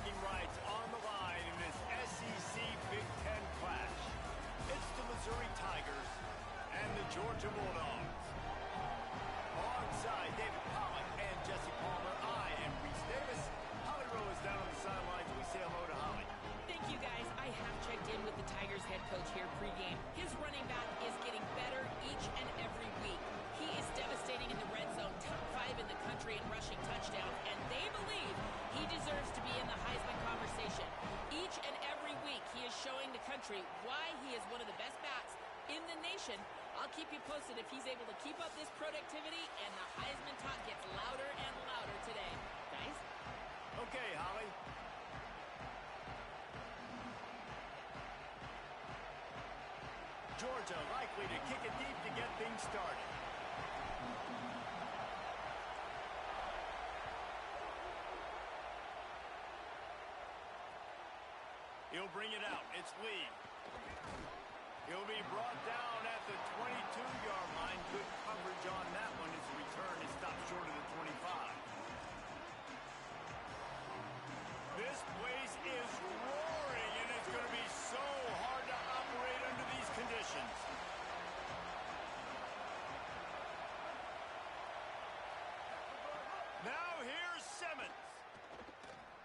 bragging rights on the line in this SEC Big Ten clash. It's the Missouri Tigers and the Georgia Bulldogs. Alongside David Pollock and Jesse Palmer, I am Reese Davis. Holly Rowe is down on the sidelines. We say hello to Holly. Thank you, guys. I have checked in with the Tigers head coach here pregame. His running back is getting better each and every week. He is devastating in the red zone, top 5 in the country in rushing touchdowns, and they believe he deserves to be in the Heisman conversation. Each and every week, he is showing the country why he is one of the best backs in the nation. I'll keep you posted if he's able to keep up this productivity and the Heisman talk gets louder and louder today. Guys? Okay, Holly. Georgia likely to kick it deep to get things started. He'll bring it out. It's Lee. He'll be brought down at the 22-yard line. Good coverage on that one as the return is stopped short of the 25. This place is roaring, and it's going to be so hard to operate under these conditions. Now here's Simmons.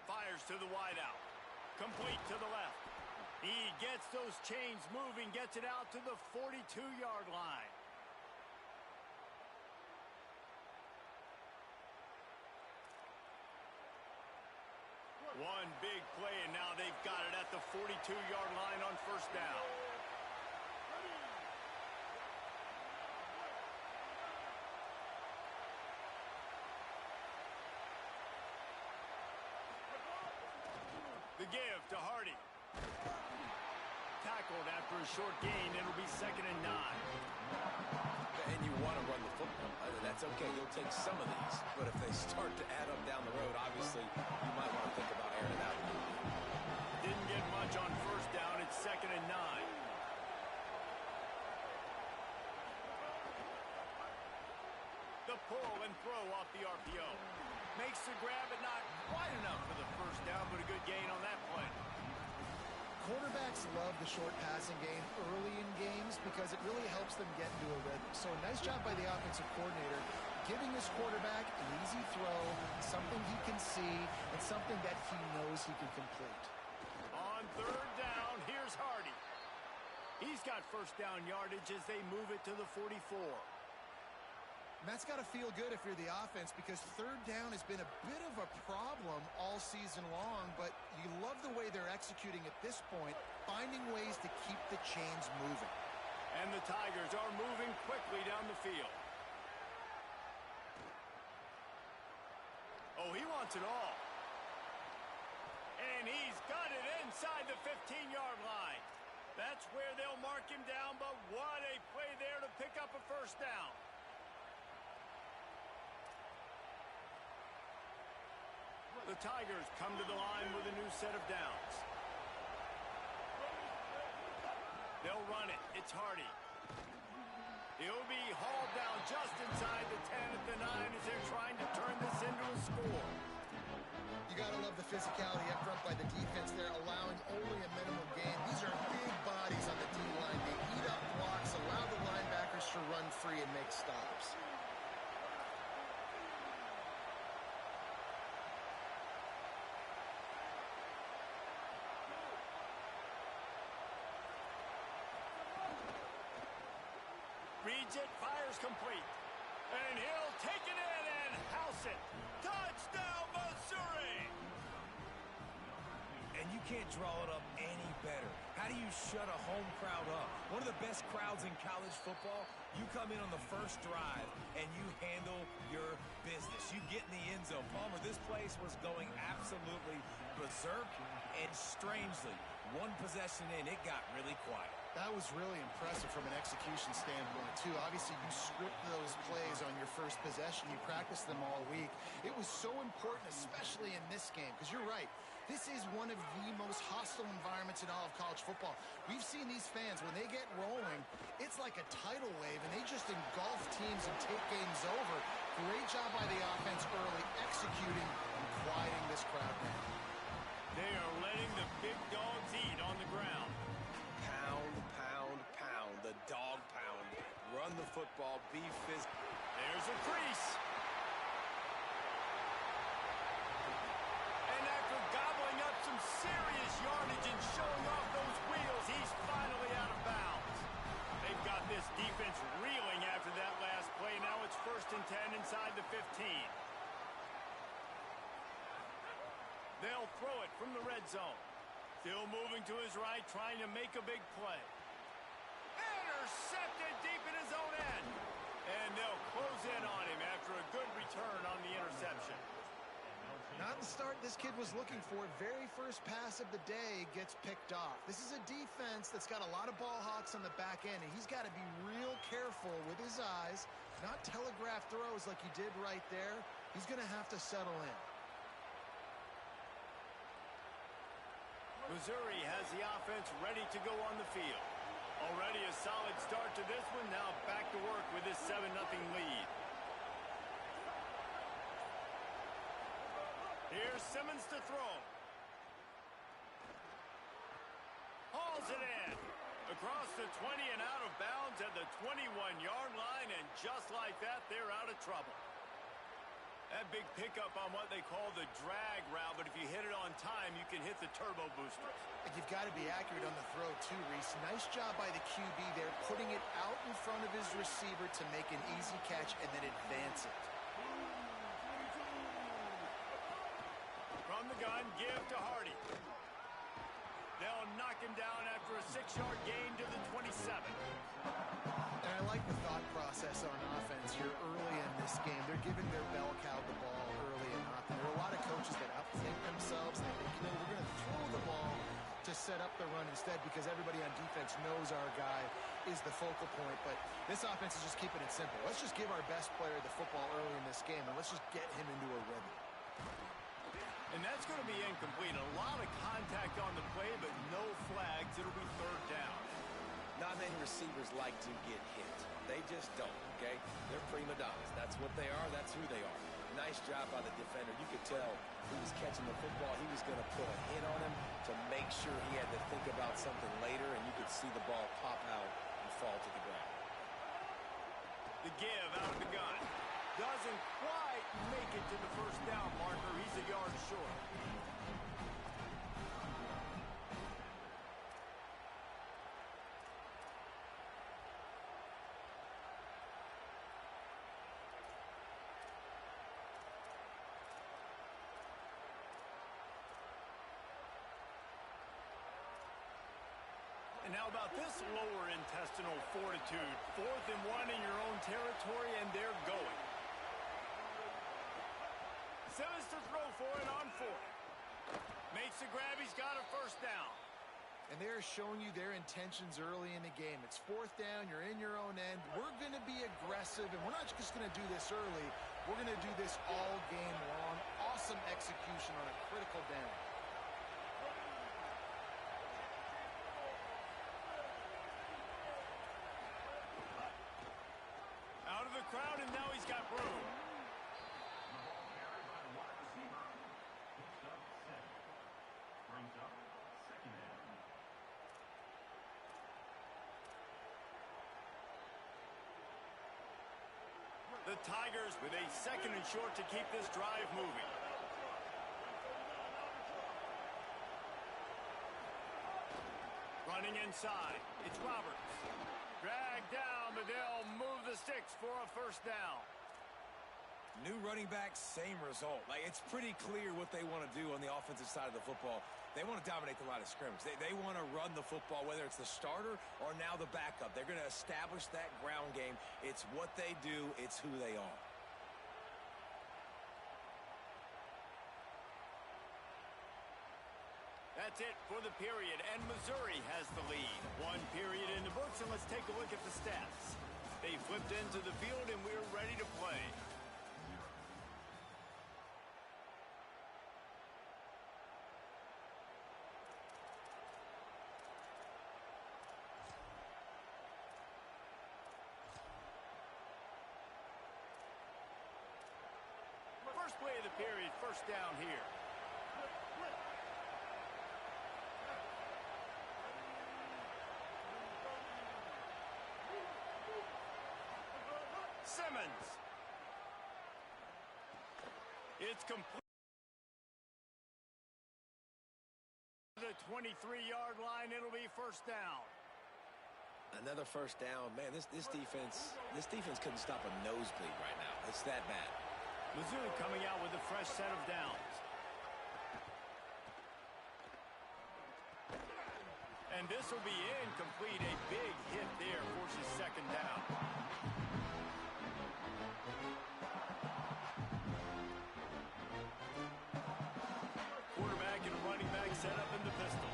Fires to the wideout. Complete to the left. He gets those chains moving, gets it out to the 42-yard line. One big play, and now they've got it at the 42-yard line on first down. The give to Hardy. Tackled after a short gain. It'll be 2nd and 9. And you want to run the football. That's okay. You'll take some of these. But if they start to add up down the road, obviously, you might want to think about airing it out. Didn't get much on first down. It's 2nd and 9. The pull and throw off the RPO. Makes the grab, but not quite enough for the first down, but a good gain on that play. Quarterbacks love the short passing game early in games because it really helps them get into a rhythm. So a nice job by the offensive coordinator giving his quarterback an easy throw, something he can see, and something that he knows he can complete. On third down, here's Hardy. He's got first down yardage as they move it to the 44. And that's got to feel good if you're the offense because third down has been a bit of a problem all season long, but you love the way they're executing at this point, finding ways to keep the chains moving. And the Tigers are moving quickly down the field. Oh, he wants it all. And he's got it inside the 15-yard line. That's where they'll mark him down, but what a play there to pick up a first down. The Tigers come to the line with a new set of downs. They'll run it. It's Hardy. He'll be hauled down just inside the 10 at the 9 as they're trying to turn this into a score. You got to love the physicality up front by the defense there, allowing only a minimum gain. These are big bodies on the D-line. They eat up blocks, allow the linebackers to run free and make stops. Reads it, fires complete. And he'll take it in and house it. Touchdown, Missouri! And you can't draw it up any better. How do you shut a home crowd up? One of the best crowds in college football, you come in on the first drive and you handle your business. You get in the end zone. Palmer, this place was going absolutely berserk, and strangely, one possession in, it got really quiet. That was really impressive from an execution standpoint, too. Obviously, you script those plays on your first possession. You practice them all week. It was so important, especially in this game, because you're right. This is one of the most hostile environments in all of college football. We've seen these fans, when they get rolling, it's like a tidal wave, and they just engulf teams and take games over. Great job by the offense early, executing and quieting this crowd down. They are letting the big dogs eat on the ground. Pound, pound, pound. The dog pound. Run the football. Be physical. There's a crease. And after gobbling up some serious yardage and showing off those wheels, he's finally out of bounds. They've got this defense reeling after that last play. Now it's 1st and 10 inside the 15. They'll throw it from the red zone. Still moving to his right, trying to make a big play. Intercepted deep in his own end. And they'll close in on him after a good return on the interception. Not the start this kid was looking for. Very first pass of the day gets picked off. This is a defense that's got a lot of ball hawks on the back end, and he's got to be real careful with his eyes, not telegraph throws like he did right there. He's going to have to settle in. Missouri has the offense ready to go on the field. Already a solid start to this one. Now back to work with this 7-0 lead. Here's Simmons to throw. Hauls it in. Across the 20 and out of bounds at the 21-yard line. And just like that, they're out of trouble. That big pickup on what they call the drag route, but if you hit it on time, you can hit the turbo boosters. And you've got to be accurate on the throw, too, Reese. Nice job by the QB there, putting it out in front of his receiver to make an easy catch and then advance it. From the gun, give to Hardy. They'll knock him down after a 6-yard gain to the 27. And I like the thought process on offense here early in this game. They're giving their bell cow the ball early and often. There are a lot of coaches that outthink themselves. They think, we're going to throw the ball to set up the run instead because everybody on defense knows our guy is the focal point. But this offense is just keeping it simple. Let's just give our best player the football early in this game, and let's just get him into a rhythm. And that's going to be incomplete. A lot of contact on the play, but no flags. It'll be 3rd down. Not many receivers like to get hit. They just don't, okay? They're prima donnas. That's what they are. That's who they are. Nice job by the defender. You could tell he was catching the football. He was going to put a hit on him to make sure he had to think about something later, and you could see the ball pop out and fall to the ground. The give out of the gun. Doesn't quite make it to the 1st down marker. He's a yard short. And how about this lower intestinal fortitude? 4th and 1 in your own territory, and they're going. Simmons to throw for it on 4th. Makes the grab. He's got a 1st down. And they're showing you their intentions early in the game. It's 4th down. You're in your own end. We're going to be aggressive, and we're not just going to do this early. We're going to do this all game long. Awesome execution on a critical down. Out of the crowd, and now he's got room. The Tigers with a 2nd and short to keep this drive moving. Running inside, it's Roberts. Dragged down, but they'll move the sticks for a 1st down. New running back, same result. It's pretty clear what they want to do on the offensive side of the football. They want to dominate the line of scrimmage. They want to run the football, whether it's the starter or now the backup. They're going to establish that ground game. It's what they do. It's who they are. That's it for the period, and Missouri has the lead. 1 period in the books, and let's take a look at the stats. They flipped into the field, and we're ready to play. First play of the period, 1st down here. Simmons. It's complete. The 23-yard line, it'll be first down. Another first down. Man, this defense couldn't stop a nosebleed right now. It's that bad. Missouri coming out with a fresh set of downs. And this will be incomplete. A big hit there forces second down. Quarterback and running back set up in the pistol.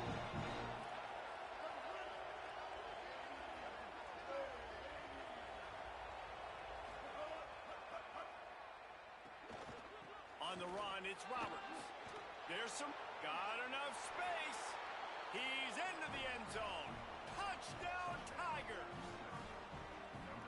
On the run, it's Roberts. There's some... Got enough space. He's into the end zone. Touchdown, Tigers.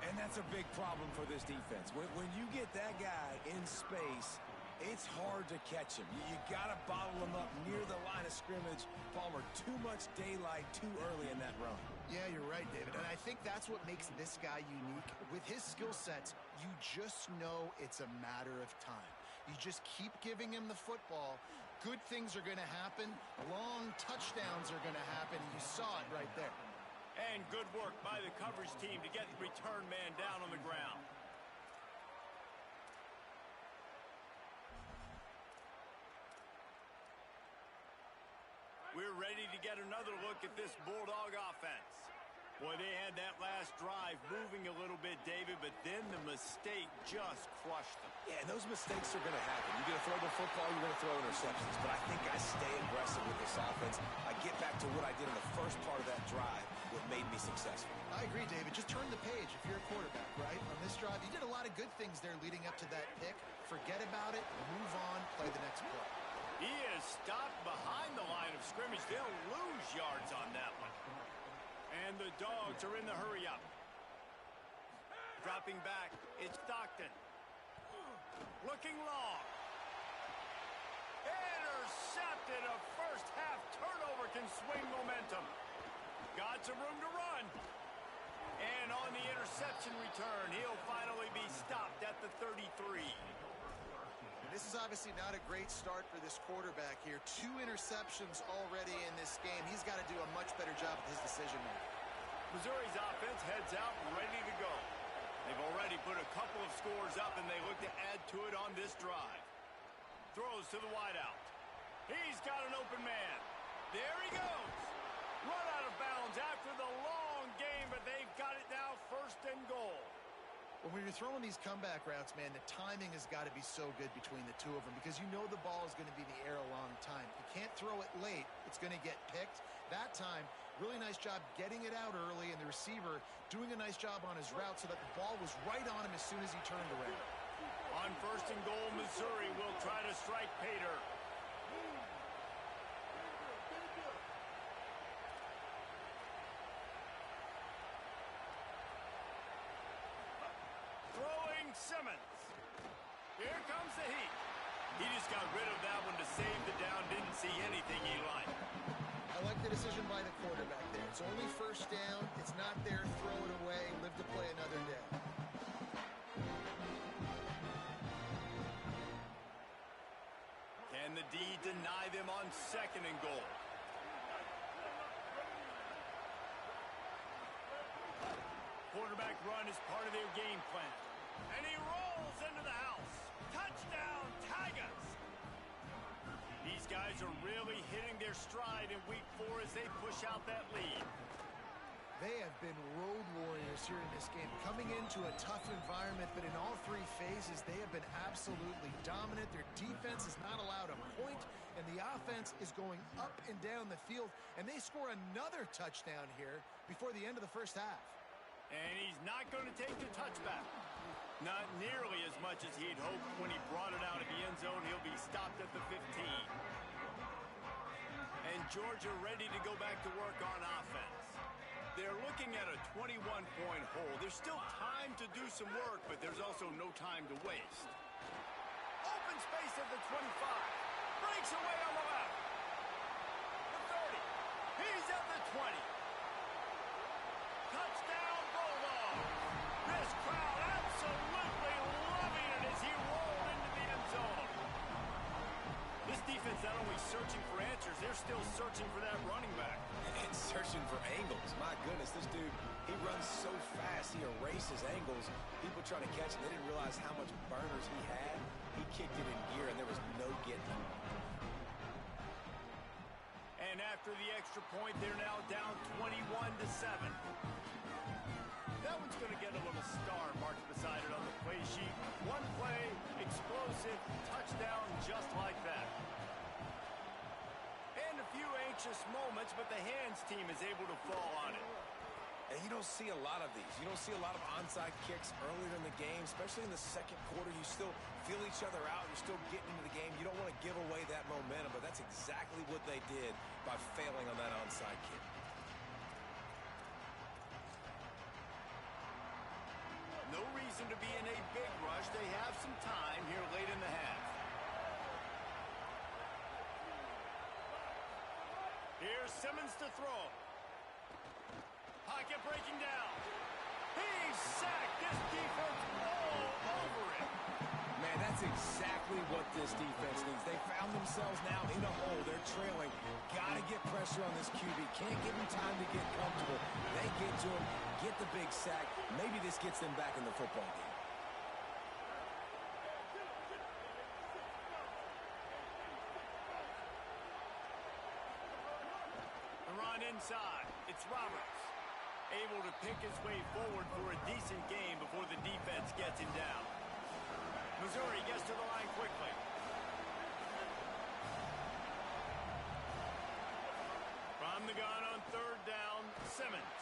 And that's a big problem for this defense. When you get that guy in space, it's hard to catch him. You got to bottle him up near the line of scrimmage. Palmer, too much daylight too early in that run. Yeah, you're right, David. And I think that's what makes this guy unique. With his skill sets, you just know it's a matter of time. You just keep giving him the football. Good things are going to happen. Long touchdowns are going to happen. You saw it right there. And good work by the coverage team to get the return man down on the ground. We're ready to get another look at this Bulldog offense. Boy, they had that last drive moving a little bit, David, but then the mistake just crushed them. Yeah, and those mistakes are going to happen. You're going to throw the football, you're going to throw interceptions. But I think I stay aggressive with this offense. I get back to what I did in the first part of that drive, what made me successful. I agree, David. Just turn the page if you're a quarterback, right? On this drive, you did a lot of good things there leading up to that pick. Forget about it, move on, play the next play. He is stopped behind the line of scrimmage. They'll lose yards on that one. And the Dogs are in the hurry-up. Dropping back, it's Stockton. Looking long. Intercepted. A first-half turnover can swing momentum. Got some room to run. And on the interception return, he'll finally be stopped at the 33. This is obviously not a great start for this quarterback here. 2 interceptions already in this game. He's got to do a much better job with his decision-making. Missouri's offense heads out ready to go. They've already put a couple of scores up, and they look to add to it on this drive. Throws to the wideout. He's got an open man. There he goes. Run out of bounds after the long game, but they've got it now first and goal. Well, when you're throwing these comeback routes, man, the timing has got to be so good between the two of them because you know the ball is going to be in the air a long time. You can't throw it late. It's going to get picked. That time, really nice job getting it out early, and the receiver doing a nice job on his route so that the ball was right on him as soon as he turned around. On first and goal, Missouri will try to strike Pater. Throwing Simmons. Here comes the heat. He just got rid of that one to save the down. Didn't see anything he liked. I like the decision by the quarterback there. It's only first down. It's not there. Throw it away. Live to play another day. Can the D deny them on second and goal? Quarterback run is part of their game plan. And he rolls into the house. Touchdown, Tigers! These guys are really hitting their stride in week 4 as they push out that lead. They have been road warriors here in this game, coming into a tough environment, but in all 3 phases, they have been absolutely dominant. Their defense has not allowed a point, and the offense is going up and down the field, and they score another touchdown here before the end of the first half. And he's not going to take the touchback. Not nearly as much as he'd hoped when he brought it out of the end zone. He'll be stopped at the 15. And Georgia ready to go back to work on offense. They're looking at a 21-point hole. There's still time to do some work, but there's also no time to waste. Open space at the 25. Breaks away on the left. The 30. He's at the 20. Touchdown, Bulldogs. This crowd absolutely searching for that running back. And searching for angles. My goodness, this dude, he runs so fast, he erases angles. People trying to catch him, they didn't realize how much burners he had. He kicked it in gear, and there was no getting him. And after the extra point, they're now down 21-7. That one's going to get a little star marked beside it on the play sheet. One play, explosive, touchdown just like that. And a few anxious moments, but the hands team is able to fall on it. And you don't see a lot of these. You don't see a lot of onside kicks earlier in the game, especially in the second quarter. You still feel each other out. You're still getting into the game. You don't want to give away that momentum, but that's exactly what they did by failing on that onside kick. No reason to be in a big rush. They have some time here late in the half. Here's Simmons to throw. Pocket breaking down. He's sacked. This defense all over it. Man, that's exactly what this defense needs. They found themselves now in a hole. They're trailing. Got to get pressure on this QB. Can't give him time to get comfortable. They get to him, get the big sack. Maybe this gets them back in the football game. The run inside. It's Roberts. Able to pick his way forward for a decent game before the defense gets him down. Missouri gets to the line quickly. From the gun on third down, Simmons.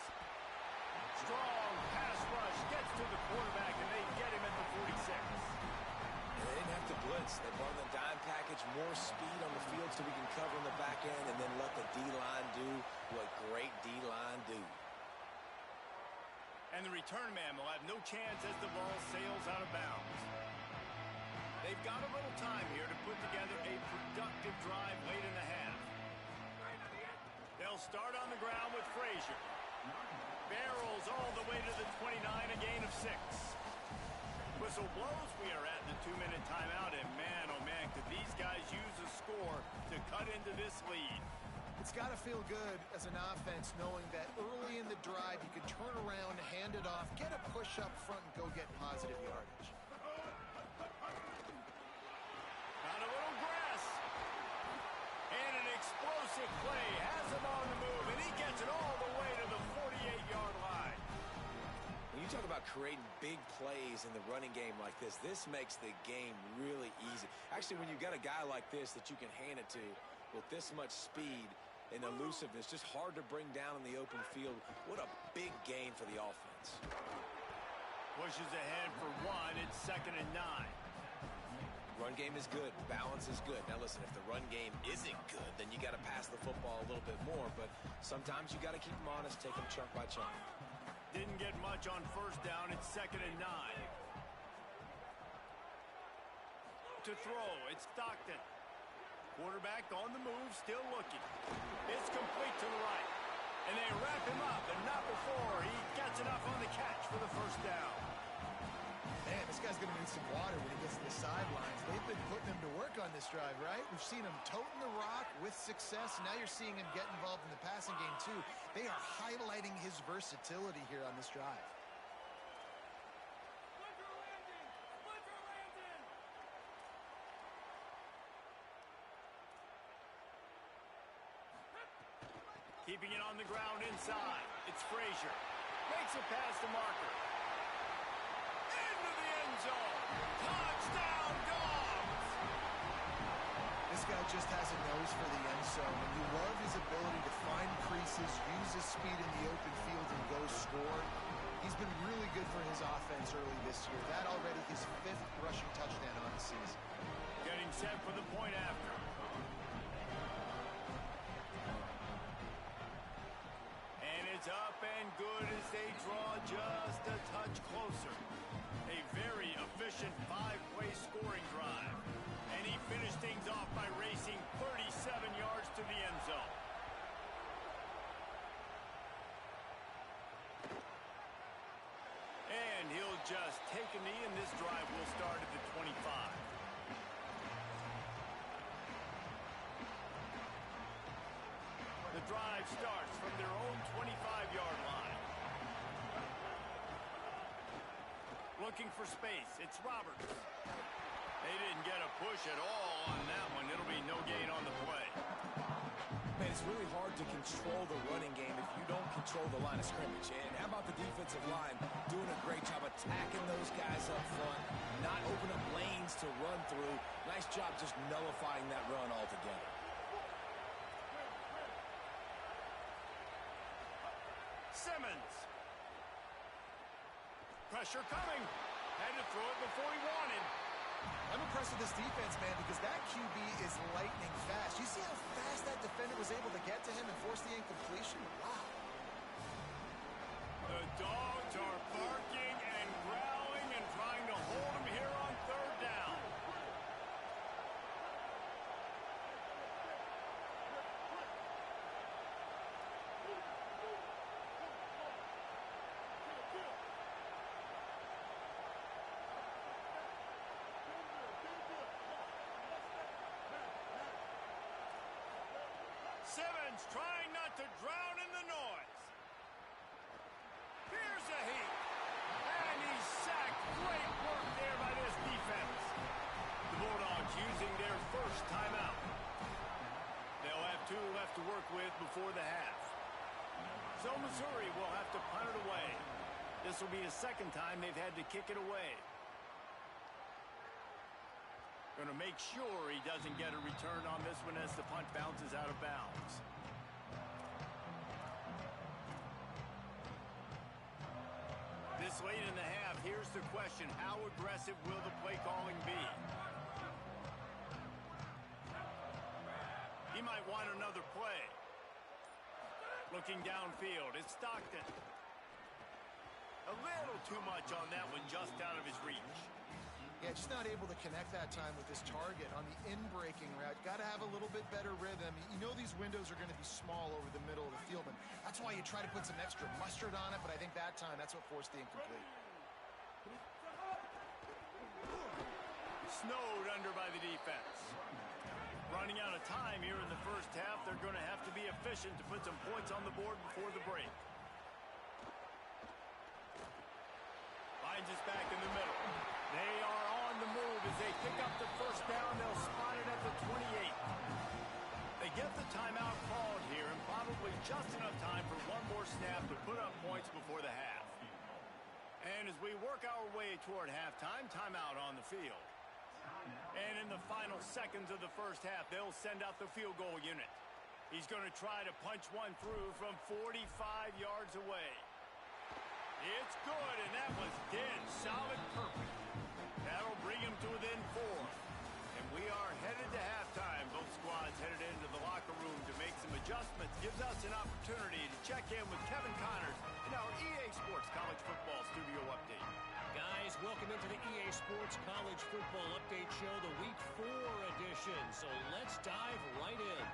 Strong pass rush gets to the quarterback, and they get him at the 46. And they didn't have to blitz. They brought in the dime package, more speed on the field so we can cover in the back end and then let the D-line do what great D-line do. And the return man will have no chance as the ball sails out of bounds. They've got a little time here to put together a productive drive late in the half. They'll start on the ground with Frazier. Barrels all the way to the 29, a gain of 6. Whistle blows. We are at the 2-minute timeout, and man, oh man, could these guys use a score to cut into this lead. It's got to feel good as an offense knowing that early in the drive you can turn around, hand it off, get a push up front, and go get positive yardage. On a little grass. And an explosive play has him on the move, and he gets it all the way to the 48-yard line. When you talk about creating big plays in the running game like this makes the game really easy. Actually, when you've got a guy like this that you can hand it to with this much speed and elusiveness, just hard to bring down in the open field. What a big gain for the offense. Pushes ahead for one. It's 2nd and 9. Run game is good. Balance is good. Now listen, if the run game isn't good, then you got to pass the football a little bit more. But sometimes you got to keep them honest, take them chunk by chunk. Didn't get much on first down. It's 2nd and 9. To throw, it's Stockton. Quarterback on the move, still looking. It's complete to the right. And they wrap him up, and not before he gets enough on the catch for the first down. Man, this guy's going to need some water when he gets to the sidelines. They've been putting him to work on this drive, right? We've seen him toting the rock with success. Now you're seeing him get involved in the passing game, too. They are highlighting his versatility here on this drive. Keeping it on the ground inside. It's Frazier. Makes a pass to Marker. Into the end zone. Touchdown, Dogs! This guy just has a nose for the end zone, and you love his ability to find creases, use his speed in the open field, and go score. He's been really good for his offense early this year. That already his 5th rushing touchdown on the season. Getting set for the point after. It's up and good as they draw just a touch closer. A very efficient 5-play scoring drive. And he finished things off by racing 37 yards to the end zone. And he'll just take a knee, and this drive will start at the 25. The drive starts from their own 25-yard line. Looking for space. It's Roberts. They didn't get a push at all on that one. It'll be no gain on the play. Man, it's really hard to control the running game if you don't control the line of scrimmage. And how about the defensive line doing a great job attacking those guys up front, not open up lanes to run through. Nice job just nullifying that run altogether. Simmons. Pressure coming. Had to throw it before he wanted. I'm impressed with this defense, man, because that QB is lightning fast. You see how fast that defender was able to get to him and force the incompletion? Wow. The dogs are barking and growling and trying to hold him here on third down. Simmons trying not to drown in the noise. Here's a heat. And he's sacked. Great work there by this defense. The Bulldogs using their first timeout. They'll have 2 left to work with before the half. So Missouri will have to punt it away. This will be the second time they've had to kick it away. Going to make sure he doesn't get a return on this one as the punt bounces out of bounds. This late in the half, here's the question. How aggressive will the play calling be? He might want another play. Looking downfield, it's Stockton. A little too much on that one, just out of his reach. Yeah, just not able to connect that time with his target on the in-breaking route. Got to have a little bit better rhythm. You know these windows are going to be small over the middle of the field, and that's why you try to put some extra mustard on it, but I think that time, that's what forced the incomplete. Snowed under by the defense. Running out of time here in the first half. They're going to have to be efficient to put some points on the board before the break. Finds us back in the middle. They are on the move as they pick up the first down. They'll spot it at the 28. They get the timeout called here and probably just enough time for one more snap to put up points before the half. And as we work our way toward halftime, timeout on the field. And in the final seconds of the first half, they'll send out the field goal unit. He's going to try to punch one through from 45 yards away. It's good, and that was dead solid perfect. That'll bring him to within 4. And we are headed to halftime. Both squads headed into the locker room to make some adjustments. Gives us an opportunity to check in with Kevin Connors in our EA Sports College Football Studio Update. Guys, welcome into the EA Sports College Football Update Show, the Week 4 edition. So let's dive right in.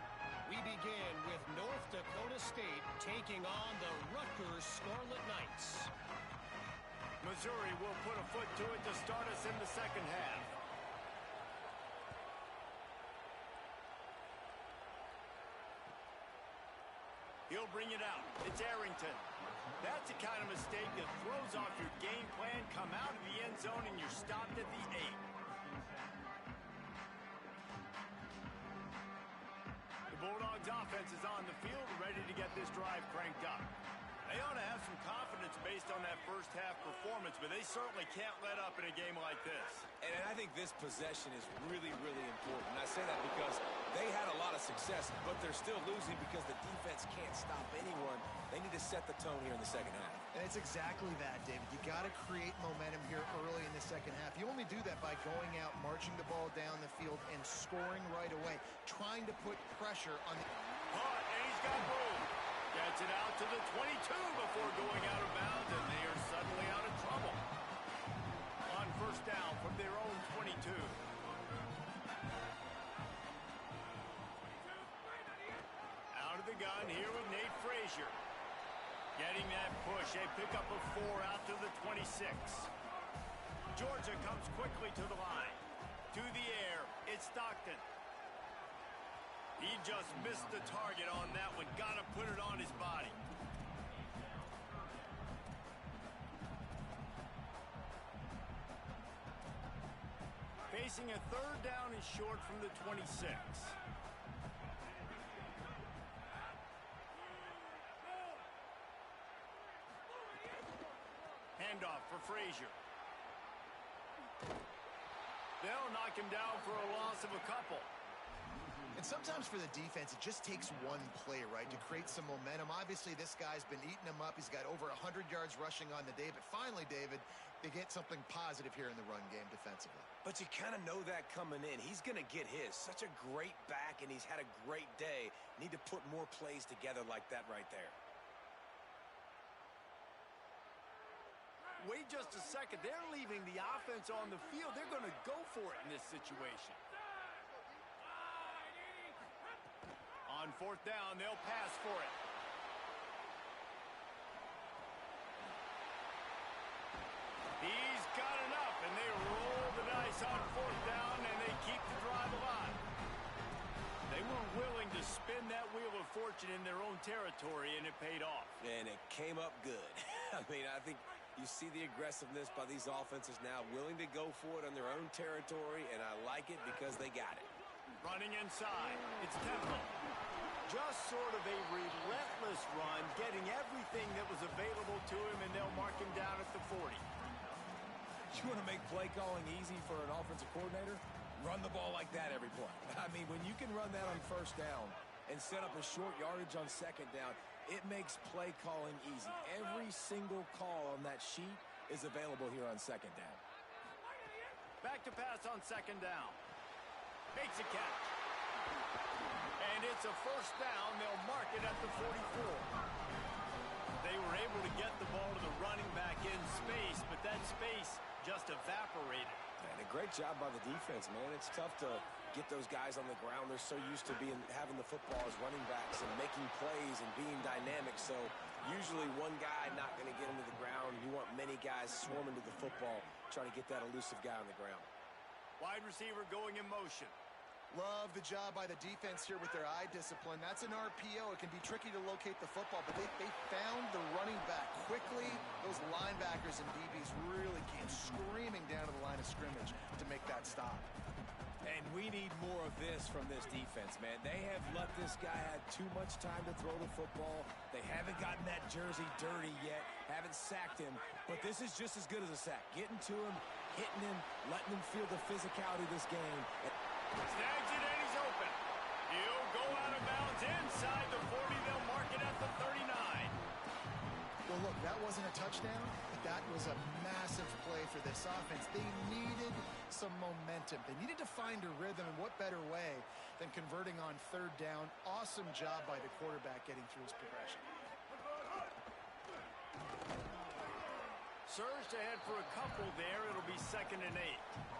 We begin with North Dakota State taking on the Rutgers Scarlet Knights. Missouri will put a foot to it to start us in the second half. He'll bring it out. It's Arrington. That's the kind of mistake that throws off your game plan. Come out of the end zone and you're stopped at the 8. The Bulldogs offense is on the field, ready to get this drive cranked up. They ought to have some confidence based on that first half performance, but they certainly can't let up in a game like this. And I think this possession is really, really important. I say that because they had a lot of success, but they're still losing because the defense can't stop anyone. They need to set the tone here in the second half. And it's exactly that, David. You got to create momentum here early in the second half. You only do that by going out, marching the ball down the field, and scoring right away, trying to put pressure on the... And he's got room. Gets it out to the 22 before going out of bounds, and they are suddenly out of trouble. On first down from their own 22. Out of the gun here with Nate Frazier. Getting that push. They pick up a 4 out to the 26. Georgia comes quickly to the line. To the air. It's Stockton. He just missed the target on that one. Got to put it on his body. Facing a third down and short from the 26. Handoff for Frazier. They'll knock him down for a loss of a couple. And sometimes for the defense, it just takes one play, right, to create some momentum. Obviously, this guy's been eating them up. He's got over 100 yards rushing on the day. But finally, David, they get something positive here in the run game defensively. But you kind of know that coming in. He's going to get his. Such a great back, and he's had a great day. Need to put more plays together like that right there. Wait just a second. They're leaving the offense on the field. They're going to go for it in this situation. On fourth down, they'll pass for it. He's got enough, and they roll the dice on fourth down, and they keep the drive alive. They were willing to spin that wheel of fortune in their own territory, and it paid off. And it came up good. I mean, I think you see the aggressiveness by these offenses now, willing to go for it on their own territory, and I like it because they got it. Running inside, it's Temple. Just sort of a relentless run, getting everything that was available to him, and they'll mark him down at the 40. You want to make play calling easy for an offensive coordinator? Run the ball like that every play. I mean, when you can run that on first down and set up a short yardage on second down, it makes play calling easy. Every single call on that sheet is available here on second down. Back to pass on second down. Makes a catch. And it's a first down. They'll mark it at the 44. They were able to get the ball to the running back in space, but that space just evaporated. And a great job by the defense, man. It's tough to get those guys on the ground. They're so used to having the football as running backs and making plays and being dynamic. So usually one guy not going to get into the ground. You want many guys swarming to the football, trying to get that elusive guy on the ground. Wide receiver going in motion. Love the job by the defense here with their eye discipline. That's an RPO. It can be tricky to locate the football, but they found the running back quickly. Those linebackers and DBs really came screaming down to the line of scrimmage to make that stop. And we need more of this from this defense, man. They have let this guy have too much time to throw the football. They haven't gotten that jersey dirty yet, haven't sacked him, but this is just as good as a sack. Getting to him, hitting him, letting him feel the physicality of this game. Snags it and he's open. He'll go out of bounds inside the 40. They'll mark it at the 39. Well, look, that wasn't a touchdown, but that was a massive play for this offense. They needed some momentum. They needed to find a rhythm, and what better way than converting on third down. Awesome job by the quarterback getting through his progression. Surged ahead for a couple there. It'll be 2nd and 8.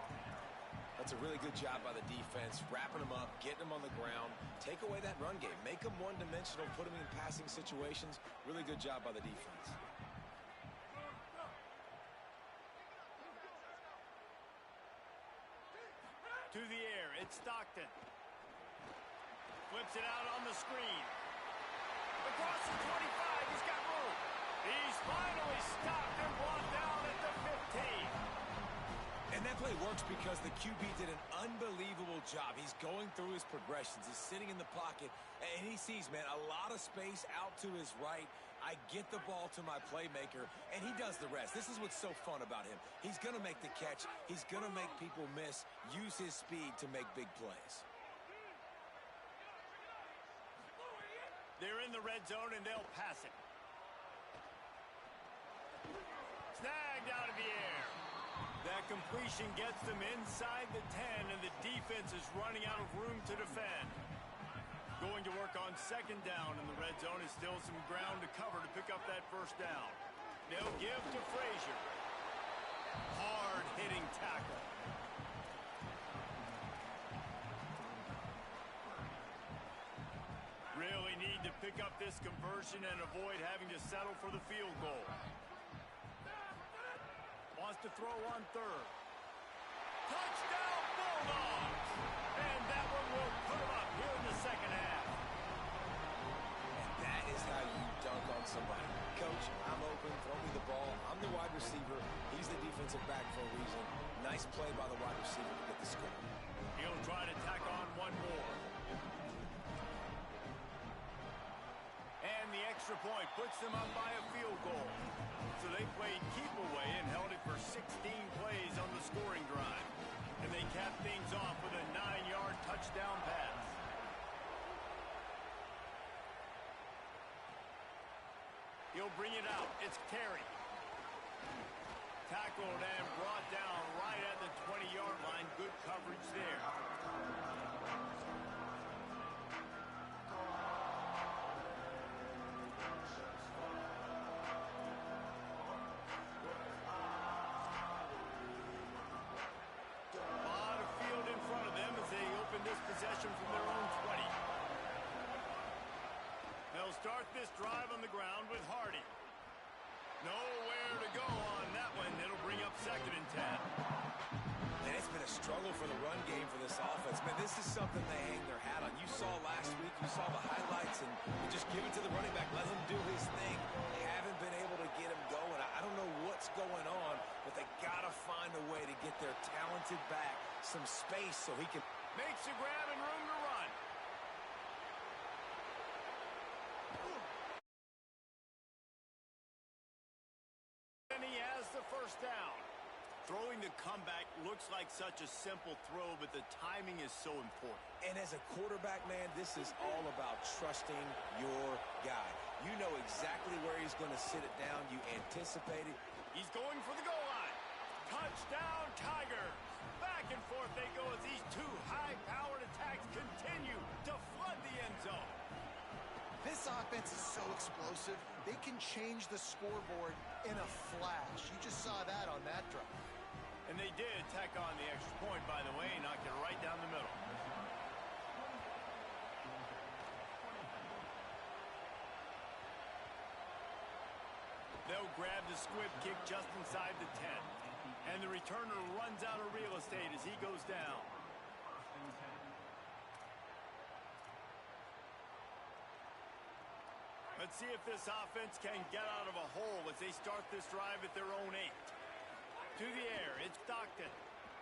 That's a really good job by the defense, wrapping them up, getting them on the ground. Take away that run game. Make them one-dimensional, put them in passing situations. Really good job by the defense. To the air, it's Stockton. Flips it out on the screen. Across the 25, he's got room. He's finally stopped and brought down at the 15. And that play works because the QB did an unbelievable job. He's going through his progressions. He's sitting in the pocket, and he sees, man, a lot of space out to his right. I get the ball to my playmaker, and he does the rest. This is what's so fun about him. He's going to make the catch. He's going to make people miss, use his speed to make big plays. They're in the red zone, and they'll pass it. Snagged out of the air. That completion gets them inside the 10, and the defense is running out of room to defend. Going to work on second down in the red zone. Is still some ground to cover to pick up that first down. They'll give to Frazier. Hard-hitting tackle. Really need to pick up this conversion and avoid having to settle for the field goal. Wants to throw on third. Touchdown Bulldogs! And that one will put him up here in the second half. And that is how you dunk on somebody. Coach, I'm open, throw me the ball. I'm the wide receiver. He's the defensive back for a reason. Nice play by the wide receiver to get the score. He'll try to tack on one more. And the extra point puts them up by a field goal. So they played keep away and held it for 16 plays on the scoring drive. And they capped things off with a 9-yard touchdown pass. He'll bring it out. It's Terry. Tackled and brought down right at the 20-yard line. Good coverage there. A lot of field in front of them as they open this possession from their own 20. They'll start this drive on the ground with Hardy. Nowhere to go on that one. It'll bring up 2nd and 10. And it's been a struggle for the run game for this offense. Man, this is something they hang their hat on. You saw last week, you saw the highlights, and you just give it to the running back. Let him do his thing. They haven't been able to get him going. I don't know what's going on, but they got to find a way to get their talented back some space so he can... Makes a grab and room to run. And he has the first down. Throwing the comeback looks like such a simple throw, but the timing is so important. And as a quarterback, man, this is all about trusting your guy. You know exactly where he's going to sit it down. You anticipate it. He's going for the goal line. Touchdown, Tigers. Back and forth they go as these two high-powered attacks continue to flood the end zone. This offense is so explosive, they can change the scoreboard in a flash. You just saw that on that drive. And they did tack on the extra point, by the way, knocked it right down the middle. They'll grab the squib kick just inside the 10. And the returner runs out of real estate as he goes down. Let's see if this offense can get out of a hole as they start this drive at their own 8. To the air, it's Stockton.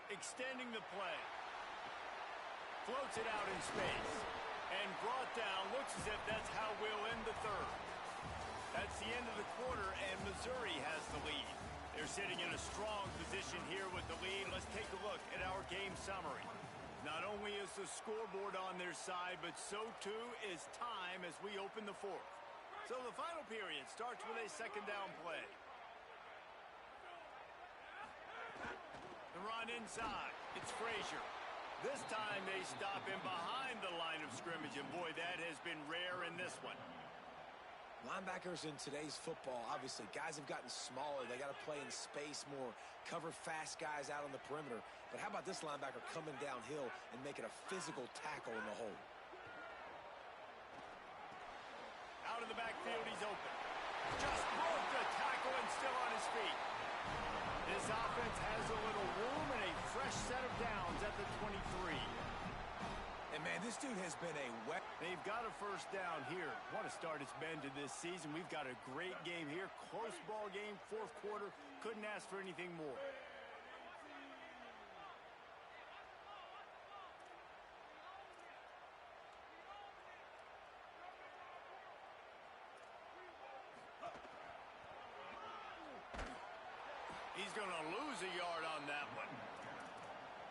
Extending the play. Floats it out in space. And brought down. Looks as if that's how we'll end the third. That's the end of the quarter, and Missouri has the lead. They're sitting in a strong position here with the lead. Let's take a look at our game summary. Not only is the scoreboard on their side, but so too is time as we open the fourth. So the final period starts with a 2nd down play. The run inside. It's Frazier. This time they stop him behind the line of scrimmage, and boy, that has been rare in this one. Linebackers in today's football, obviously, guys have gotten smaller. They got to play in space more, cover fast guys out on the perimeter. But how about this linebacker coming downhill and making a physical tackle in the hole? Out of the backfield, he's open. Just broke the tackle and still on his feet. This offense has a little room and a fresh set of downs at the 23. And, man, this dude has been a wet... They've got a first down here. What a start it's been to this season. We've got a great game here. Close ball game, 4th quarter. Couldn't ask for anything more. He's going to lose a yard on that one.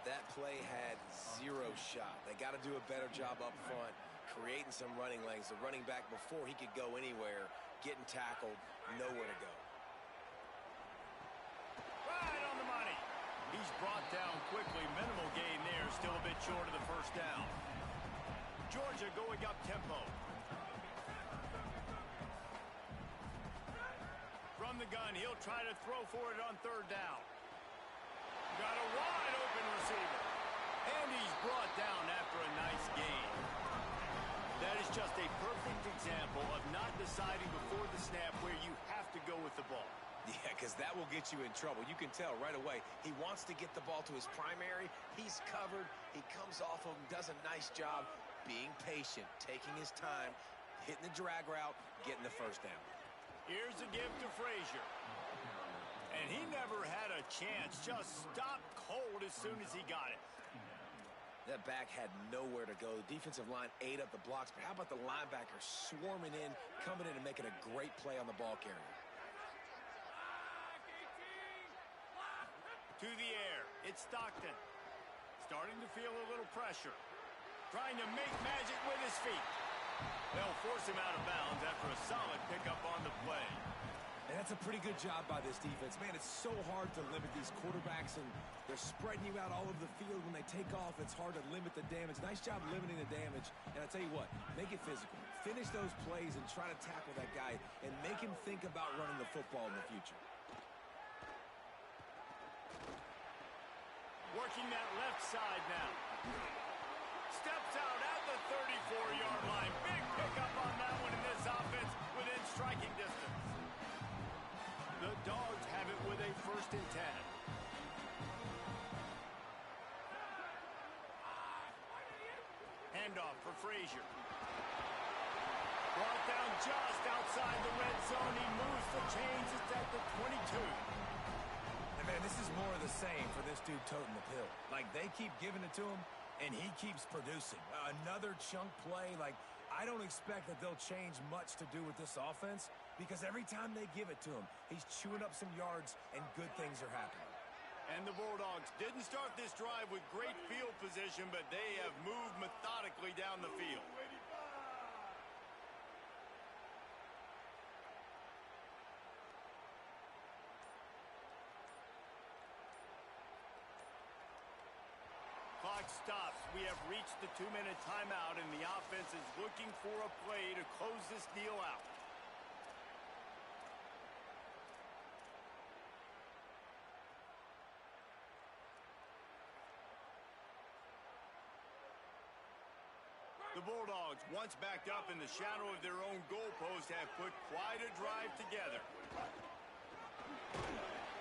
That play had 0 shot. They got to do a better job up front, creating some running lanes. The running back, before he could go anywhere, getting tackled, nowhere to go. Right on the money. He's brought down quickly. Minimal gain there. Still a bit short of the first down. Georgia going up tempo. From the gun, he'll try to throw for it on 3rd down. Got a wide open receiver. And he's brought down after a nice gain. That is just a perfect example of not deciding before the snap where you have to go with the ball. Yeah, because that will get you in trouble. You can tell right away. He wants to get the ball to his primary. He's covered. He comes off of him, does a nice job. being patient, taking his time, hitting the drag route, getting the first down. Here's a give to Frazier. And he never had a chance. Just stopped cold as soon as he got it. That back had nowhere to go. The defensive line ate up the blocks, but how about the linebacker swarming in, coming in and making a great play on the ball carrier? To the air. It's Stockton. Starting to feel a little pressure. Trying to make magic with his feet. They'll force him out of bounds after a solid pickup on the play. And that's a pretty good job by this defense. Man, it's so hard to limit these quarterbacks, and they're spreading you out all over the field. When they take off, it's hard to limit the damage. Nice job limiting the damage. And I tell you what, make it physical. Finish those plays and try to tackle that guy and make him think about running the football in the future. Working that left side now. Steps out at the 34-yard line. Big pickup on that one in this offense within striking distance. The Dogs have it with a 1st and 10. Handoff for Frazier. Brought down just outside the red zone. He moves the chains. It's at the 22. And man, this is more of the same for this dude toting the pill. Like, they keep giving it to him, and he keeps producing. Another chunk play. Like, I don't expect that they'll change much to do with this offense, because every time they give it to him, he's chewing up some yards and good things are happening. And the Bulldogs didn't start this drive with great field position, but they have moved methodically down the field. Clock stops. We have reached the 2-minute timeout, and the offense is looking for a play to close this deal out. The Bulldogs, once backed up in the shadow of their own goalpost, have put quite a drive together.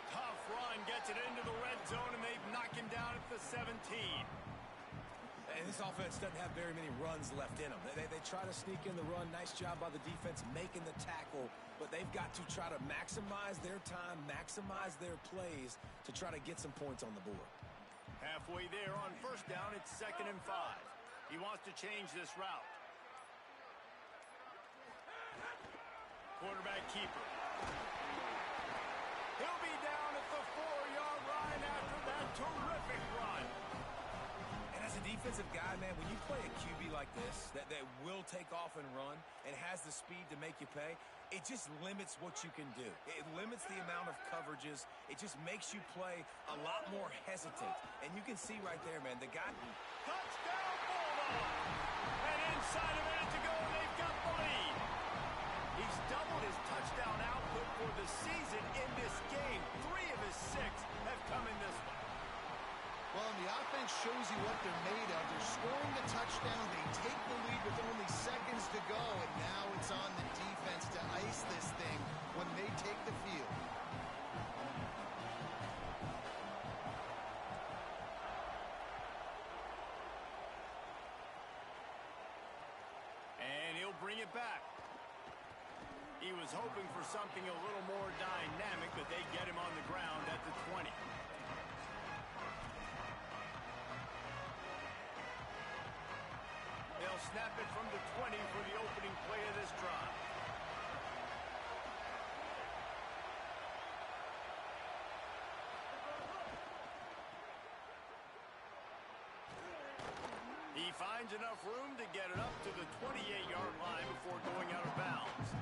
Tough run, gets it into the red zone, and they've knocked him down at the 17. And this offense doesn't have very many runs left in them. They try to sneak in the run. Nice job by the defense making the tackle, but they've got to try to maximize their time, maximize their plays to try to get some points on the board. Halfway there on 1st down, it's 2nd and 5. He wants to change this route. Quarterback keeper. He'll be down at the 4-yard line after that terrific run. And as a defensive guy, man, when you play a QB like this that will take off and run and has the speed to make you pay, it just limits what you can do. It limits the amount of coverages. It just makes you play a lot more hesitant. And you can see right there, man, the guy... Touchdown, Bulldogs! And inside a minute to go, they've got the lead. He's doubled his touchdown output for the season in this game. 3 of his 6 have come in this one. Well, and the offense shows you what they're made of. They're scoring the touchdown. They take the lead with only seconds to go, and now it's on the defense to ice this thing when they take the field. And he'll bring it back. He was hoping for something a little more dynamic, but they get him on the ground at the 20. They'll snap it from the 20 for the opening play of this drive. He finds enough room to get it up to the 28-yard line before going out of bounds.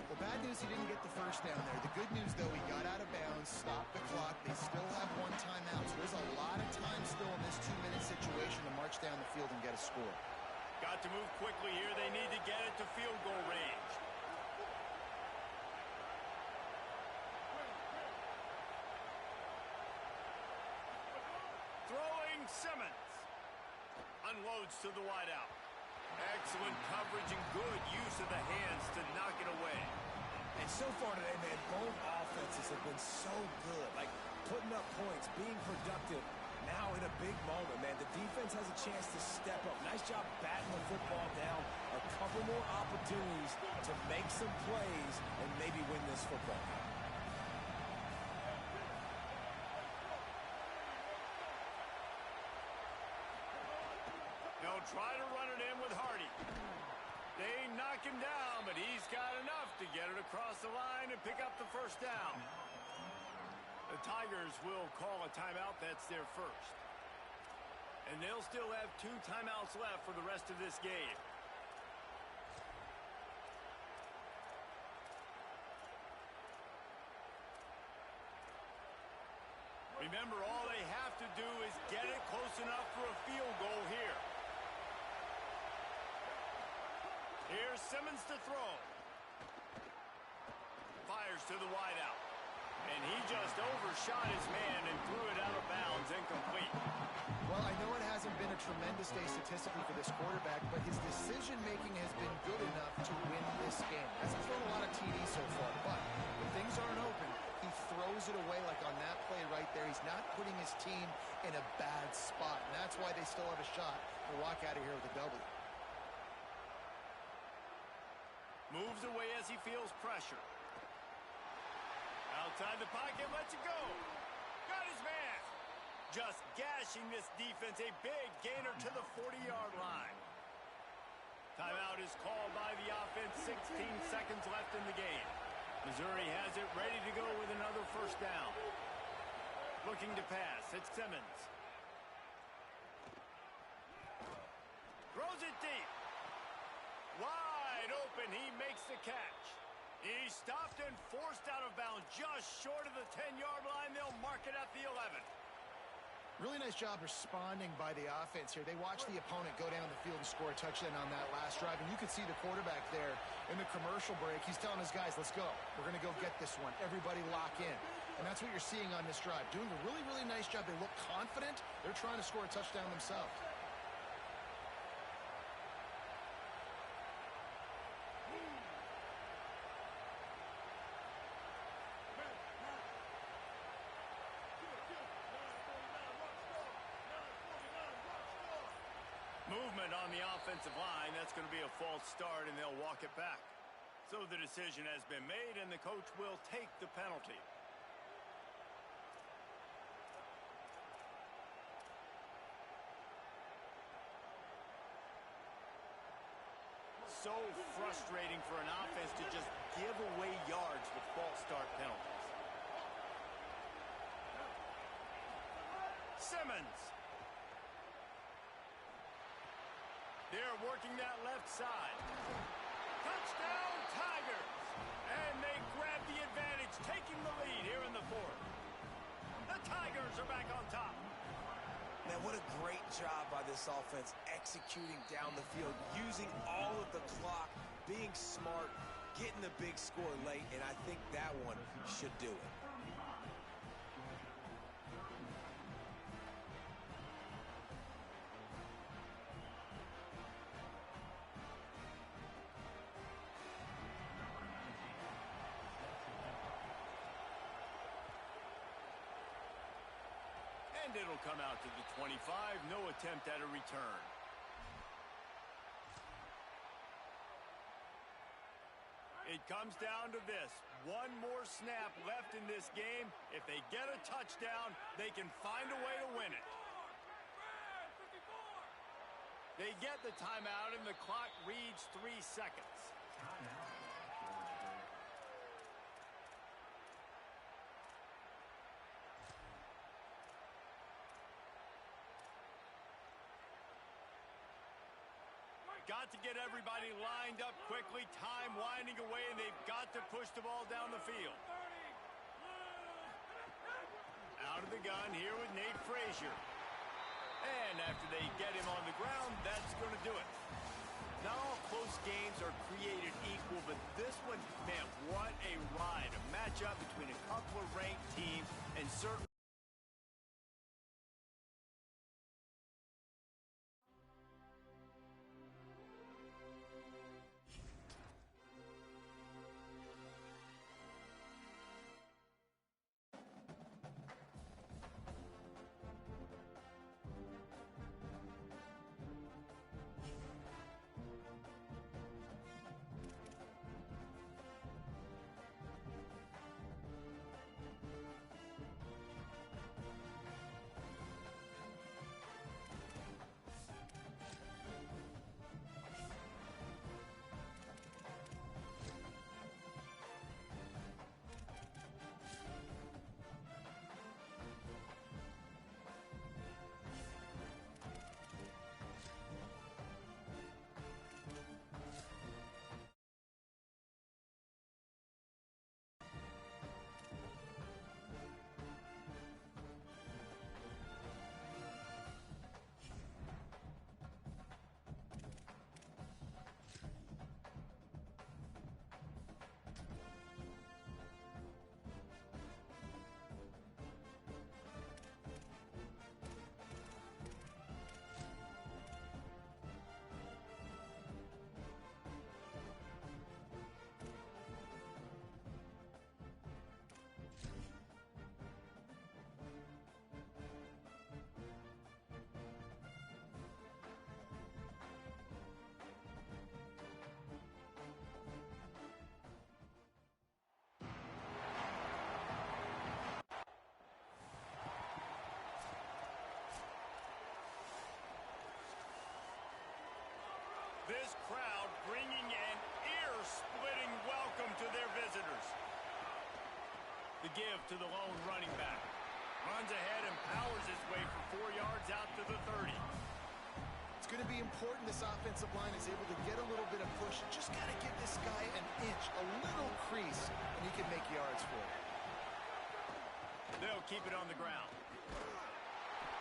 The bad news, he didn't get the 1st down there. The good news, though, he got out of bounds, stopped the clock. They still have 1 timeout, so there's a lot of time still in this 2-minute situation to march down the field and get a score. Got to move quickly here. They need to get it to field goal range. Throwing Simmons. Unloads to the wideout. Excellent coverage and good use of the hands to knock it away. And so far today, man, both offenses have been so good. Like, putting up points, being productive. Now in a big moment, man, the defense has a chance to step up. Nice job batting the football down. A couple more opportunities to make some plays and maybe win this football. They'll try to run it in with Hardy. They knock him down, but he's got enough to get it across the line and pick up the first down. The Tigers will call a timeout. That's their first. And they'll still have 2 timeouts left for the rest of this game. Remember, all they have to do is get it close enough for a field goal here. Here's Simmons to throw. Fires to the wideout. And he just overshot his man and threw it out of bounds, incomplete. Well, I know it hasn't been a tremendous day statistically for this quarterback, but his decision-making has been good enough to win this game. Hasn't thrown a lot of TDs so far, but when things aren't open, he throws it away like on that play right there. He's not putting his team in a bad spot, and that's why they still have a shot to walk out of here with a W. Moves away as he feels pressure. Outside the pocket, lets it go. Got his man. Just gashing this defense. A big gainer to the 40-yard line. Timeout is called by the offense. 16 seconds left in the game. Missouri has it ready to go with another first down. Looking to pass. It's Simmons. Throws it deep. Wide open. He makes the catch. He stopped and forced out of bounds just short of the 10-yard line. They'll mark it at the 11. Really nice job responding by the offense here. They watched the opponent go down the field and score a touchdown on that last drive. And you could see the quarterback there in the commercial break. He's telling his guys, let's go. We're going to go get this one. Everybody lock in. And that's what you're seeing on this drive. Doing a really, really nice job. They look confident. They're trying to score a touchdown themselves. Movement on the offensive line. That's going to be a false start, and they'll walk it back. So the decision has been made, and the coach will take the penalty. So frustrating for an offense to just give away yards with false start penalties. Simmons. They're working that left side. Touchdown, Tigers! And they grab the advantage, taking the lead here in the fourth. The Tigers are back on top. Man, what a great job by this offense executing down the field, using all of the clock, being smart, getting the big score late, and I think that one should do it. And it'll come out to the 25. No attempt at a return. It comes down to this. One more snap left in this game. If they get a touchdown, they can find a way to win it. They get the timeout, and the clock reads 3 seconds. Got to get everybody lined up quickly. Time winding away, and they've got to push the ball down the field. Out of the gun here with Nate Frazier. And after they get him on the ground, that's going to do it. Not all close games are created equal, but this one, man, what a ride. A matchup between a couple of ranked teams, and certainly bringing an ear-splitting welcome to their visitors. The give to the lone running back. Runs ahead and powers his way for 4 yards out to the 30. It's going to be important this offensive line is able to get a little bit of push. Just got to give this guy an inch, a little crease, and he can make yards for it. They'll keep it on the ground.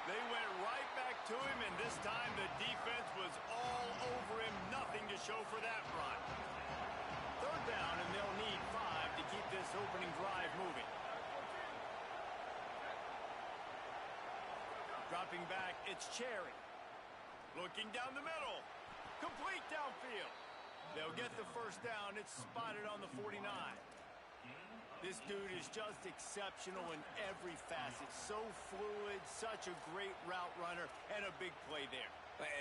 They went right back to him, and this time the defense was all over him. Nothing to show for that run. Third down, and they'll need 5 to keep this opening drive moving. Dropping back, it's Cherry. Looking down the middle. Complete downfield. They'll get the first down. It's spotted on the 49. This dude is just exceptional in every facet. So fluid, such a great route runner, and a big play there.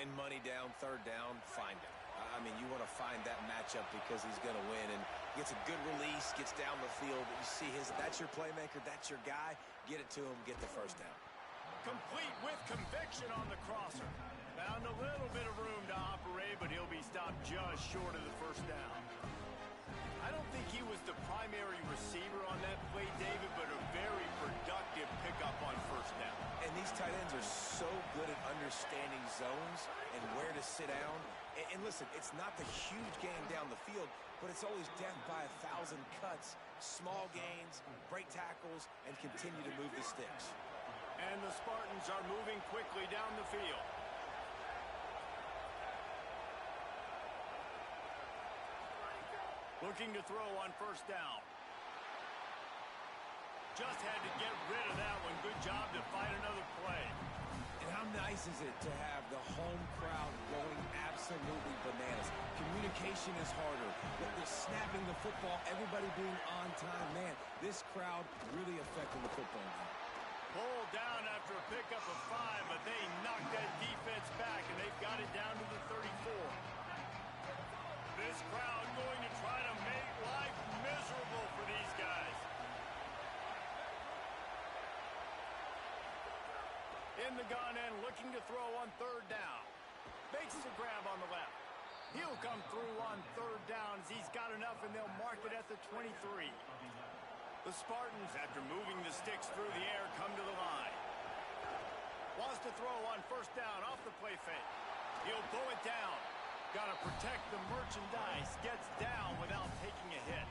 And money down, third down, find him. I mean, you want to find that matchup because he's going to win, and gets a good release, gets down the field. You see that's your playmaker, that's your guy. Get it to him, get the first down. Complete with conviction on the crosser. Found a little bit of room to operate, but he'll be stopped just short of the first down. I don't think he was the primary receiver on that play, David, but a very productive pickup on first down. And these tight ends are so good at understanding zones and where to sit down. And listen, it's not the huge gain down the field, but it's always death by 1,000 cuts, small gains, break tackles, and continue to move the sticks. And the Spartans are moving quickly down the field. Looking to throw on first down. Just had to get rid of that one. Good job to fight another play. And how nice is it to have the home crowd going absolutely bananas? Communication is harder. They're snapping the football, everybody being on time. Man, this crowd really affecting the football game. Pulled down after a pickup of 5, but they knocked that defense back, and they've got it down to the 34. This crowd going to try to make life miserable for these guys. In the gun end, looking to throw on third down. Makes the grab on the left. He'll come through on third down as he's got enough, and they'll mark it at the 23. The Spartans, after moving the sticks through the air, come to the line. Wants to throw on first down off the play fake. He'll pull it down. Got to protect the merchandise. Gets down without taking a hit.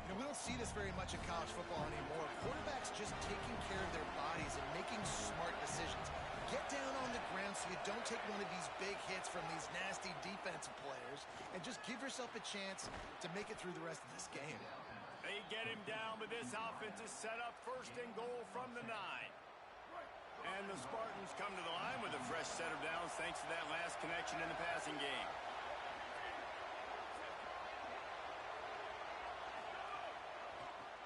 You know, we don't see this very much in college football anymore. Quarterbacks just taking care of their bodies and making smart decisions. Get down on the ground so you don't take one of these big hits from these nasty defensive players, and just give yourself a chance to make it through the rest of this game. They get him down, but this offense is set up first and goal from the 9. And the Spartans come to the line with a fresh set of downs thanks to that last connection in the passing game.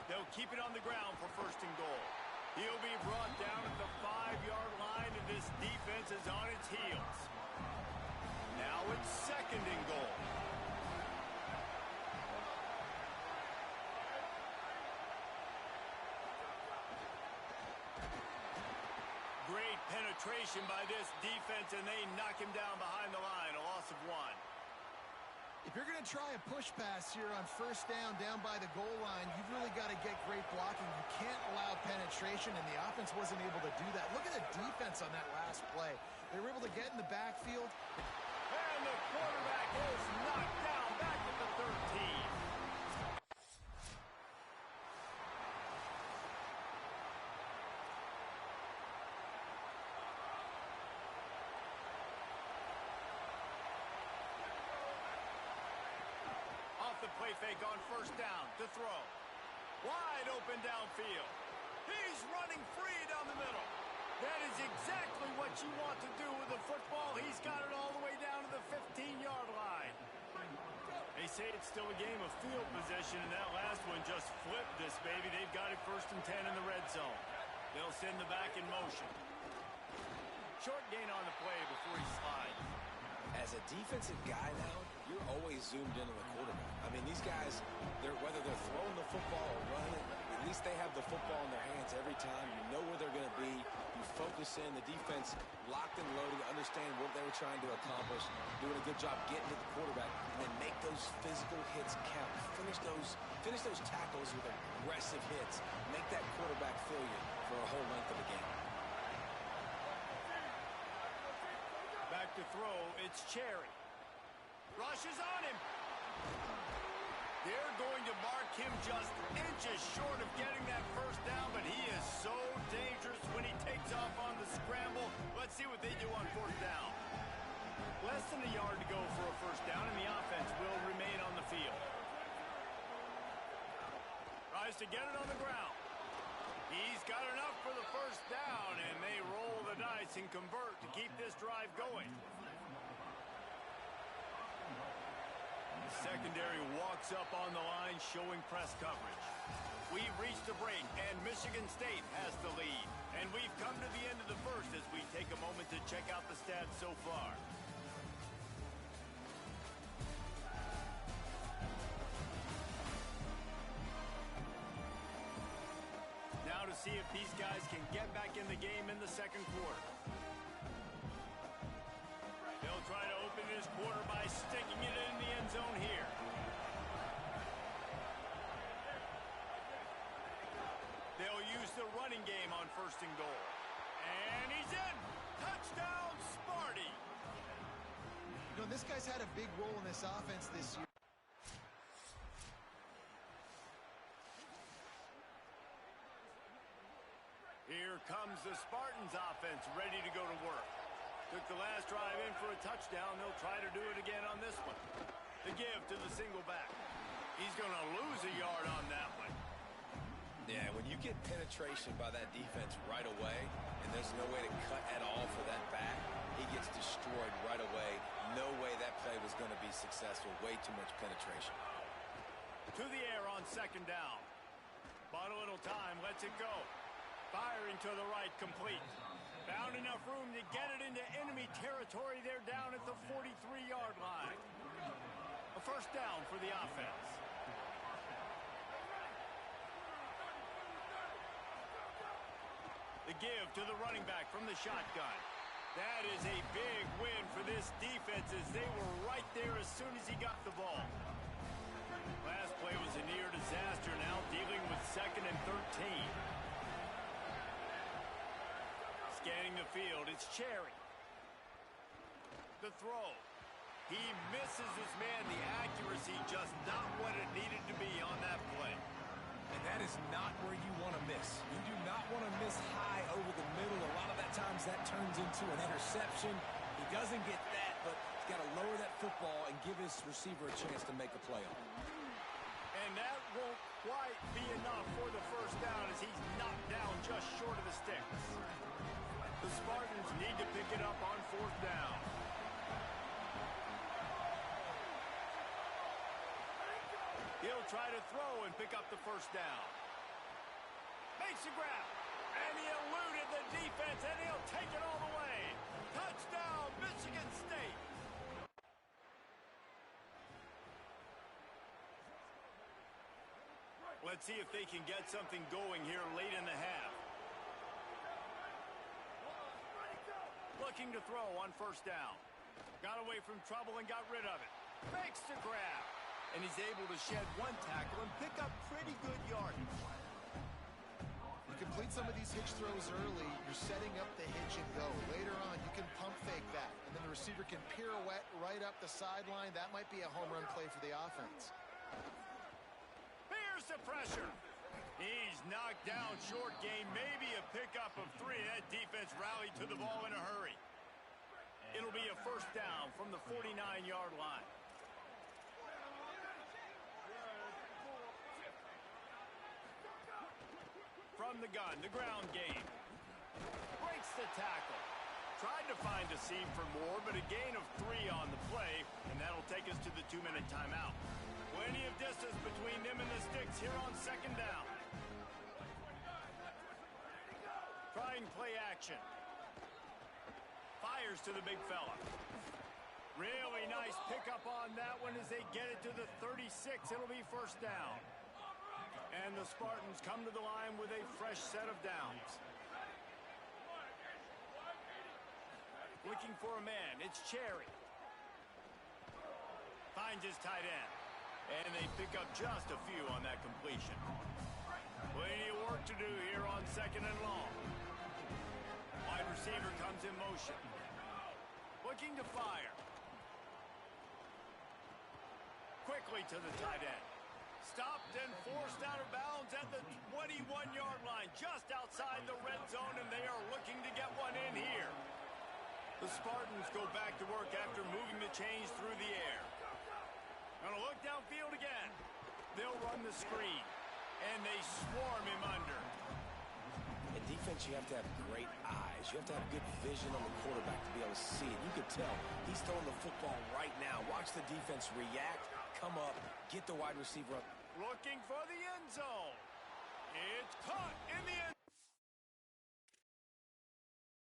They'll keep it on the ground for first and goal. He'll be brought down at the 5-yard line, and this defense is on its heels. Now it's second and goal. Great penetration by this defense, and they knock him down behind the line, a loss of 1. If you're going to try a push pass here on first down by the goal line, you've really got to get great blocking. You can't allow penetration, and the offense wasn't able to do that. Look at the defense on that last play. They were able to get in the backfield. And the quarterback is knocked down back at the 13. The play fake on first down to throw. Wide open downfield. He's running free down the middle. That is exactly what you want to do with the football. He's got it all the way down to the 15-yard line. They say it's still a game of field position, and that last one just flipped this baby. They've got it first and 10 in the red zone. They'll send the back in motion. Short gain on the play before he slides. As a defensive guy now, you're always zoomed in on the quarterback. I mean, these guys, whether they're throwing the football or running it, at least they have the football in their hands every time. You know where they're going to be. You focus focus in. The defense locked and loaded, understand what they were trying to accomplish, doing a good job getting to the quarterback, and then make those physical hits count. Finish those tackles with aggressive hits. Make that quarterback feel you for a whole length of the game. Back to throw, it's Cherry. Rushes on him. They're going to mark him just inches short of getting that first down, but he is so dangerous when he takes off on the scramble. Let's see what they do on fourth down. Less than a yard to go for a first down, and the offense will remain on the field. Tries to get it on the ground. He's got enough for the first down, and they roll the dice and convert to keep this drive going. Secondary walks up on the line, showing press coverage. We've reached the break, and Michigan State has the lead. And we've come to the end of the first as we take a moment to check out the stats so far. Now to see if these guys can get back in the game in the second quarter. They'll try to open this quarter by sticking it in the end zone here. They'll use the running game on first and goal. And he's in! Touchdown, Sparty! You know, this guy's had a big role in this offense this year. Here comes the Spartans offense, ready to go to work. Took the last drive in for a touchdown. They'll try to do it again on this one. The give to the single back. He's going to lose a yard on that one. Yeah, when you get penetration by that defense right away, and there's no way to cut at all for that back, he gets destroyed right away. No way that play was going to be successful. Way too much penetration. To the air on second down. Bought a little time, lets it go. Firing to the right, complete. Found enough room to get it into enemy territory. They're down at the 43-yard line. A first down for the offense. The give to the running back from the shotgun. That is a big win for this defense as they were right there as soon as he got the ball. Last play was a near disaster, now dealing with 2nd and 13. Scanning the field, it's Cherry. The throw. He misses his man. The accuracy just not what it needed to be on that play. And that is not where you want to miss. You do not want to miss high over the middle. A lot of that times that turns into an interception. He doesn't get that, but he's got to lower that football and give his receiver a chance to make a play on it. And that won't quite be enough for the first down as he's knocked down just short of the sticks. The Spartans need to pick it up on fourth down. He'll try to throw and pick up the first down. Makes a grab. And he eluded the defense, and he'll take it all the way. Touchdown, Michigan State. Let's see if they can get something going here late in the half. Looking to throw on first down. Got away from trouble and got rid of it. Fakes the grab. And he's able to shed one tackle and pick up pretty good yardage. You complete some of these hitch throws early, you're setting up the hitch and go. Later on, you can pump fake that, and then the receiver can pirouette right up the sideline. That might be a home run play for the offense. Here's the pressure. He's knocked down short game, maybe a pickup of 3. That defense rallied to the ball in a hurry. It'll be a first down from the 49-yard line. From the gun, the ground game. Breaks the tackle. Tried to find a seam for more, but a gain of 3 on the play, and that'll take us to the 2-minute timeout. Plenty of distance between them and the sticks here on second down. Trying play action. Fires to the big fella. Really nice pickup on that one as they get it to the 36. It'll be first down. And the Spartans come to the line with a fresh set of downs. Looking for a man. It's Cherry. Finds his tight end. And they pick up just a few on that completion. Plenty of work to do here on 2nd and long. Wide receiver comes in motion. Looking to fire. Quickly to the tight end. Stopped and forced out of bounds at the 21-yard line, just outside the red zone, and they are looking to get one in here. The Spartans go back to work after moving the chains through the air. Gonna look downfield again. They'll run the screen, and they swarm him under. In defense, you have to have great eyes. You have to have good vision on the quarterback to be able to see it. You can tell he's throwing the football right now. Watch the defense react, come up, get the wide receiver up. Looking for the end zone. It's caught in the end